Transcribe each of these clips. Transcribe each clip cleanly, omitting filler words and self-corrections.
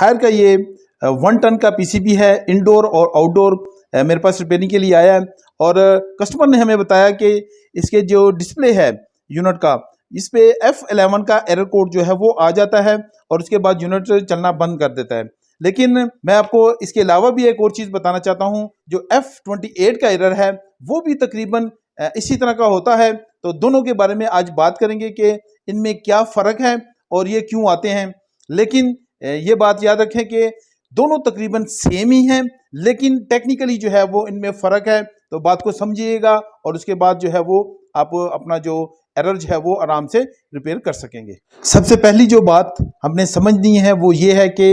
Higher का ये 1 ton का पीसीबी है, इंडोर और आउटडोर मेरे पास रिपेयरिंग के लिए आया है। और कस्टमर ने हमें बताया कि इसके जो डिस्प्ले है यूनिट का, इस पे F11 का एरर कोड जो है वो आ जाता है और उसके बाद यूनिट चलना बंद कर देता है। लेकिन मैं आपको इसके अलावा भी एक और चीज़ बताना चाहता हूँ, जो F28 का एरर है वो भी तकरीबन इसी तरह का होता है। तो दोनों के बारे में आज बात करेंगे कि इनमें क्या फ़र्क है और ये क्यों आते हैं। लेकिन ये बात याद रखें कि दोनों तकरीबन सेम ही हैं, लेकिन टेक्निकली जो है वो इनमें फ़र्क है। तो बात को समझिएगा और उसके बाद जो है वो आप अपना जो एरर जो है वो आराम से रिपेयर कर सकेंगे। सबसे पहली जो बात हमने समझनी है वो ये है कि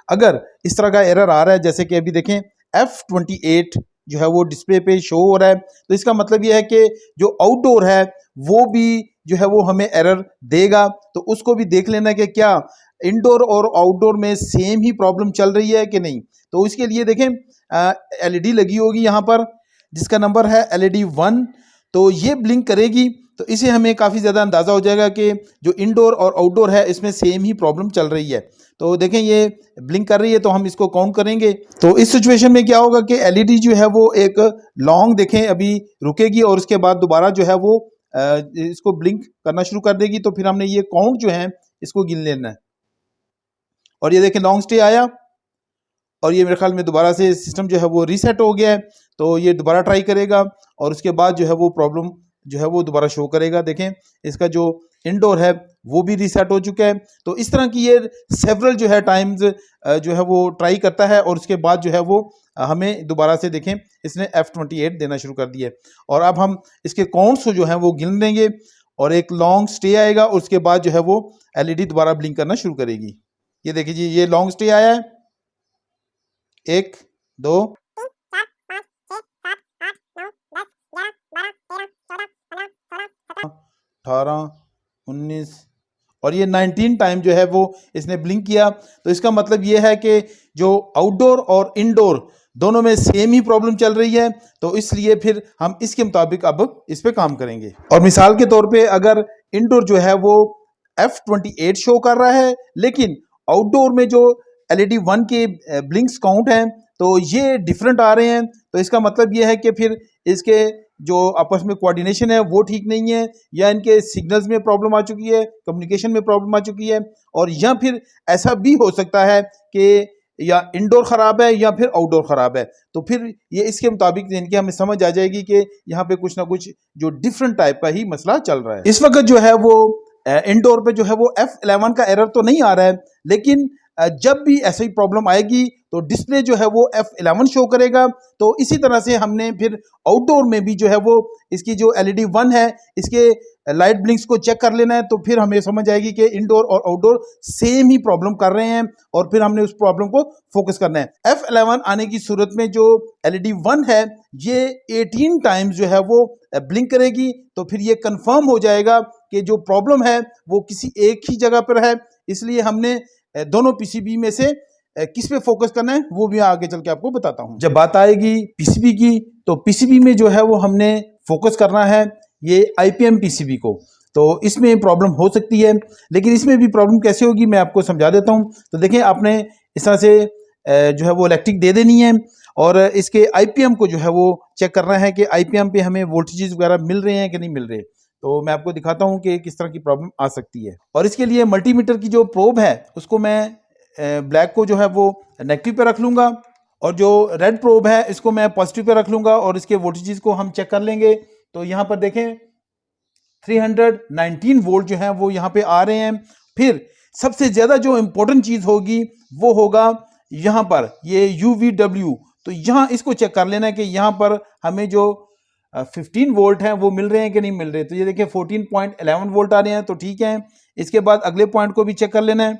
अगर इस तरह का एरर आ रहा है, जैसे कि अभी देखें F28 जो है वो डिस्प्ले पे शो हो रहा है, तो इसका मतलब ये है कि जो आउटडोर है वो भी जो है वो हमें एरर देगा। तो उसको भी देख लेना कि क्या इंडोर और आउटडोर में सेम ही प्रॉब्लम चल रही है कि नहीं। तो इसके लिए देखें LED लगी होगी यहाँ पर, जिसका नंबर है LED 1। तो ये ब्लिंक करेगी, तो इसे हमें काफ़ी ज़्यादा अंदाज़ा हो जाएगा कि जो इंडोर और आउटडोर है इसमें सेम ही प्रॉब्लम चल रही है। तो देखें ये ब्लिंक कर रही है, तो हम इसको काउंट करेंगे। तो इस सिचुएशन में क्या होगा कि LED जो है वो एक लॉन्ग देखें अभी रुकेगी और उसके बाद दोबारा जो है वो इसको ब्लिंक करना शुरू कर देगी। तो फिर हमने ये काउंट जो है इसको गिन लेना है और ये देखें लॉन्ग स्टे आया और ये मेरे ख्याल में दोबारा से सिस्टम जो है वो रीसेट हो गया है। तो ये दोबारा ट्राई करेगा और उसके बाद जो है वो प्रॉब्लम जो है वो दोबारा शो करेगा। देखें इसका जो इंडोर है वो भी रीसेट हो चुका है। तो इस तरह की ये सेवरल जो है टाइम्स जो है वो ट्राई करता है और उसके बाद जो है वो हमें दोबारा से देखें इसने F28 देना शुरू कर दिया है। और अब हम इसके काउंट्स जो हैं वो गिन लेंगे और एक लॉन्ग स्टे आएगा और उसके बाद जो है वो LED दोबारा ब्लिंक करना शुरू करेगी। ये देखिए जी, ये लॉन्ग स्टे आया है, 1 2 18 19 और ये 19 टाइम जो है वो इसने ब्लिंक किया। तो इसका मतलब ये है कि जो आउटडोर और इंडोर दोनों में सेम ही प्रॉब्लम चल रही है। तो इसलिए फिर हम इसके मुताबिक अब इस पे काम करेंगे। और मिसाल के तौर पे अगर इंडोर जो है वो F28 शो कर रहा है, लेकिन आउटडोर में जो LED 1 के ब्लिंक्स काउंट हैं तो ये डिफरेंट आ रहे हैं। तो इसका मतलब ये है कि फिर इसके जो आपस में कोऑर्डिनेशन है वो ठीक नहीं है, या इनके सिग्नल्स में प्रॉब्लम आ चुकी है, कम्युनिकेशन में प्रॉब्लम आ चुकी है। और या फिर ऐसा भी हो सकता है कि या इंडोर ख़राब है या फिर आउटडोर ख़राब है। तो फिर ये इसके मुताबिक इनकी हमें समझ आ जाएगी कि यहाँ पे कुछ ना कुछ जो डिफरेंट टाइप का ही मसला चल रहा है। इस वक्त जो है वो इंडोर पे जो है वो F11 का एरर तो नहीं आ रहा है, लेकिन जब भी ऐसी प्रॉब्लम आएगी तो डिस्प्ले जो है वो F11 शो करेगा। तो इसी तरह से हमने फिर आउटडोर में भी जो है वो इसकी जो LED 1 है इसके लाइट ब्लिंक्स को चेक कर लेना है। तो फिर हमें समझ आएगी कि इंडोर और आउटडोर सेम ही प्रॉब्लम कर रहे हैं और फिर हमने उस प्रॉब्लम को फोकस करना है। F11 आने की सूरत में जो LED 1 है ये 18 टाइम्स जो है वो ब्लिंक करेगी। तो फिर ये कंफर्म हो जाएगा कि जो प्रॉब्लम है वो किसी एक ही जगह पर है। इसलिए हमने दोनों PCB में से किस पे फोकस करना है वो भी आगे चल के आपको बताता हूं। जब बात आएगी PCB की, तो PCB में जो है वो हमने फोकस करना है ये IPM PCB को। तो इसमें प्रॉब्लम हो सकती है, लेकिन इसमें भी प्रॉब्लम कैसे होगी मैं आपको समझा देता हूं। तो देखें आपने इस तरह से जो है वो इलेक्ट्रिक दे देनी है और इसके IPM को जो है वो चेक करना है कि IPM पे हमें वोल्टेजेस वगैरह मिल रहे हैं कि नहीं मिल रहे। तो मैं आपको दिखाता हूं कि किस तरह की प्रॉब्लम आ सकती है। और इसके लिए मल्टीमीटर की जो प्रोब है उसको मैं ब्लैक को जो है वो नेगेटिव पे रख लूँगा और जो रेड प्रोब है इसको मैं पॉजिटिव पे रख लूँगा और इसके वोल्टेजेस को हम चेक कर लेंगे। तो यहाँ पर देखें 319 वोल्ट जो है वो यहाँ पे आ रहे हैं। फिर सबसे ज़्यादा जो इम्पोर्टेंट चीज़ होगी वो होगा यहाँ पर ये UVW। तो यहाँ इसको चेक कर लेना है कि यहाँ पर हमें जो 15 वोल्ट हैं वो मिल रहे हैं कि नहीं मिल रहे। तो ये देखिए 14.11 वोल्ट आ रहे हैं, तो ठीक है। इसके बाद अगले पॉइंट को भी चेक कर लेना है,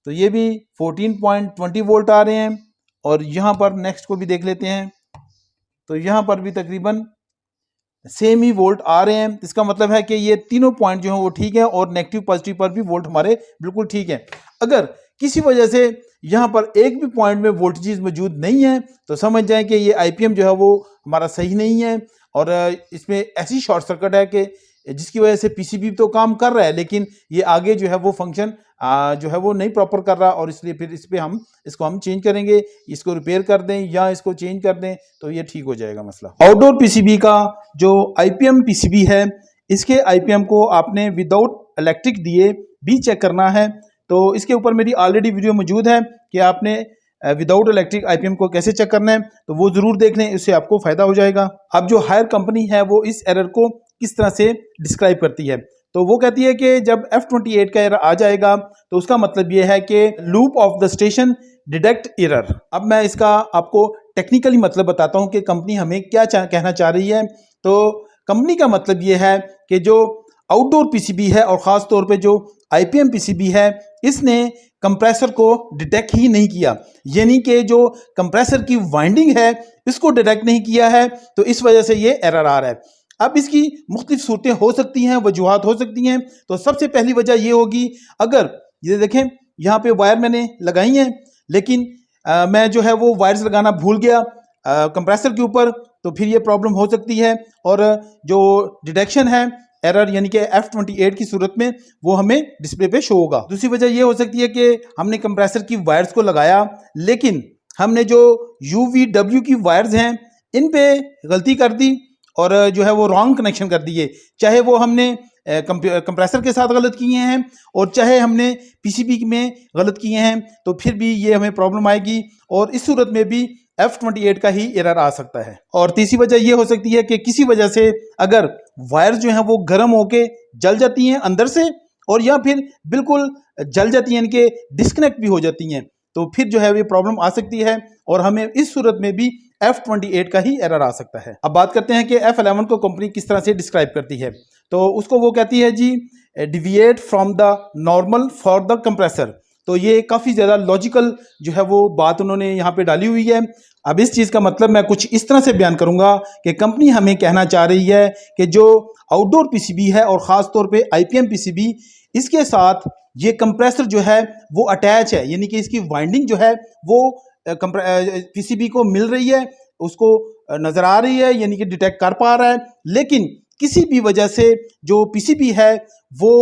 तो ये भी 14.20 वोल्ट आ रहे हैं। और यहाँ पर नेक्स्ट को भी देख लेते हैं, तो यहाँ पर भी तकरीबन सेम ही वोल्ट आ रहे हैं। इसका मतलब है कि ये तीनों पॉइंट जो हैं वो ठीक है और नेगेटिव पॉजिटिव पर भी वोल्ट हमारे बिल्कुल ठीक है। अगर किसी वजह से यहाँ पर एक भी पॉइंट में वोल्टेजेस मौजूद नहीं है तो समझ जाएं कि ये IPM जो है वो हमारा सही नहीं है और इसमें ऐसी शॉर्ट सर्किट है कि जिसकी वजह से पीसीबी तो काम कर रहा है लेकिन ये आगे जो है वो फंक्शन जो है वो नहीं प्रॉपर कर रहा, और इसलिए फिर इस पे इसको हम चेंज करेंगे, इसको रिपेयर कर दें या इसको चेंज कर दें तो ये ठीक हो जाएगा मसला। आउटडोर पीसीबी का जो आईपीएम पीसीबी है, इसके आईपीएम को आपने विदाउट इलेक्ट्रिक दिए भी चेक करना है। तो इसके ऊपर मेरी ऑलरेडी वीडियो मौजूद है कि आपने विदाउट इलेक्ट्रिक आईपीएम को कैसे चेक करना है, तो वो जरूर देख लें, इससे आपको फायदा हो जाएगा। अब जो हायर कंपनी है वो इस एरर को किस तरह से डिस्क्राइब करती है, तो वो कहती है कि जब F28 का एरर आ जाएगा तो उसका मतलब ये है कि loop of the station detect error. अब मैं इसका आपको टेक्निकली मतलब बताता हूँ कि कंपनी हमें क्या कहना चाह रही है। तो कंपनी का मतलब ये है कि जो आउटडोर पीसीबी है और ख़ास तौर पे जो आईपीएम पीसीबी है, इसने कंप्रेसर को डिटेक्ट ही नहीं किया, यानी कि जो कंप्रेसर की वाइंडिंग है इसको डिटेक्ट नहीं किया है, तो इस वजह से ये एरर आ रहा है। अब इसकी मुख्तलिफ सूरतें हो सकती हैं, वजूहात हो सकती हैं। तो सबसे पहली वजह ये होगी, अगर ये देखें यहाँ पे वायर मैंने लगाई हैं लेकिन मैं जो है वो वायर्स लगाना भूल गया कंप्रेसर के ऊपर, तो फिर ये प्रॉब्लम हो सकती है। और जो डिटेक्शन है एरर यानी कि F28 की सूरत में वो हमें डिस्प्ले पे शो होगा। दूसरी वजह ये हो सकती है कि हमने कंप्रेसर की वायर्स को लगाया लेकिन हमने जो UVW की वायर्स हैं इन पे गलती कर दी और जो है वो रॉन्ग कनेक्शन कर दिए, चाहे वो हमने कंप्रेसर के साथ गलत किए हैं और चाहे हमने पीसीबी में गलत किए हैं, तो फिर भी ये हमें प्रॉब्लम आएगी और इस सूरत में भी F28 का ही एरर आ सकता है। और तीसरी वजह ये हो सकती है कि किसी वजह से अगर वायर्स जो हैं वो गर्म होके जल जाती हैं अंदर से, और या फिर बिल्कुल जल जाती हैं, इनके डिस्कनेक्ट भी हो जाती हैं, तो फिर जो है ये प्रॉब्लम आ सकती है और हमें इस सूरत में भी F28 का ही एरर आ सकता है। अब बात करते हैं कि F11 को कंपनी किस तरह से डिस्क्राइब करती है। तो उसको वो कहती है जी deviate from the normal for the compressor. तो ये काफ़ी ज़्यादा लॉजिकल जो है वो बात उन्होंने यहाँ पे डाली हुई है। अब इस चीज़ का मतलब मैं कुछ इस तरह से बयान करूँगा कि कंपनी हमें कहना चाह रही है कि जो आउटडोर पीसीबी है और ख़ास तौर पे आईपीएम पीसीबी, इसके साथ ये कंप्रेसर जो है वो अटैच है, यानी कि इसकी वाइंडिंग जो है वो पीसीबी को मिल रही है, उसको नज़र आ रही है, यानी कि डिटेक्ट कर पा रहा है, लेकिन किसी भी वजह से जो पीसीबी है वो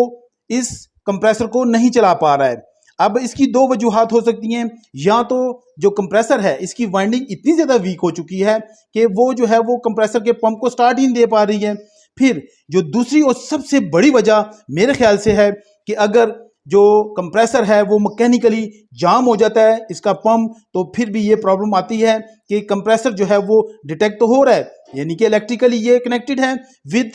इस कंप्रेसर को नहीं चला पा रहा है। अब इसकी दो वजूहात हो सकती हैं, या तो जो कंप्रेसर है इसकी वाइंडिंग इतनी ज़्यादा वीक हो चुकी है कि वो जो है वो कंप्रेसर के पंप को स्टार्ट ही नहीं दे पा रही है। फिर जो दूसरी और सबसे बड़ी वजह मेरे ख्याल से है कि अगर जो कंप्रेसर है वो मैकेनिकली जाम हो जाता है इसका पंप, तो फिर भी ये प्रॉब्लम आती है कि कंप्रेसर जो है वो डिटेक्ट तो हो रहा है, यानी कि इलेक्ट्रिकली ये कनेक्टेड है विद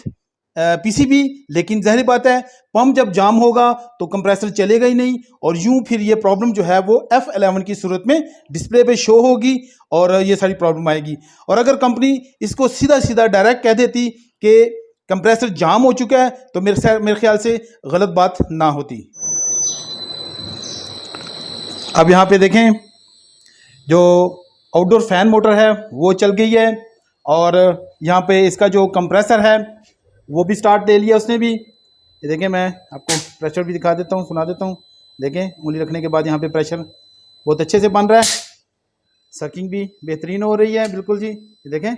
पीसीबी, लेकिन ज़ाहिर बात है पंप जब जाम होगा तो कंप्रेसर चलेगा ही नहीं, और यूं फिर ये प्रॉब्लम जो है वो F11 की सूरत में डिस्प्ले पे शो होगी और ये सारी प्रॉब्लम आएगी। और अगर कंपनी इसको सीधा सीधा डायरेक्ट कह देती कि कंप्रेसर जाम हो चुका है तो मेरे ख्याल से गलत बात ना होती। अब यहाँ पे देखें जो आउटडोर फैन मोटर है वो चल गई है और यहाँ पे इसका जो कंप्रेसर है वो भी स्टार्ट ले लिया उसने भी। ये देखें, मैं आपको प्रेशर भी दिखा देता हूँ, सुना देता हूँ। देखें उंगली रखने के बाद यहाँ पे प्रेशर बहुत अच्छे से बन रहा है, सर्किंग भी बेहतरीन हो रही है, बिल्कुल जी ये देखें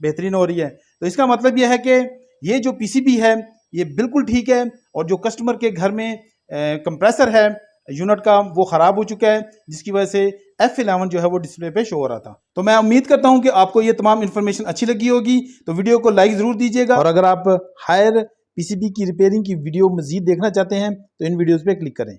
बेहतरीन हो रही है। तो इसका मतलब ये है कि ये जो पीसीबी है ये बिल्कुल ठीक है, और जो कस्टमर के घर में कंप्रेसर है यूनिट का वो ख़राब हो चुका है, जिसकी वजह से F11 जो है वो डिस्प्ले पे शो हो रहा था। तो मैं उम्मीद करता हूं कि आपको ये तमाम इन्फॉर्मेशन अच्छी लगी होगी, तो वीडियो को लाइक ज़रूर दीजिएगा, और अगर आप हायर पीसीबी की रिपेयरिंग की वीडियो मज़ीद देखना चाहते हैं तो इन वीडियोज़ पे क्लिक करें।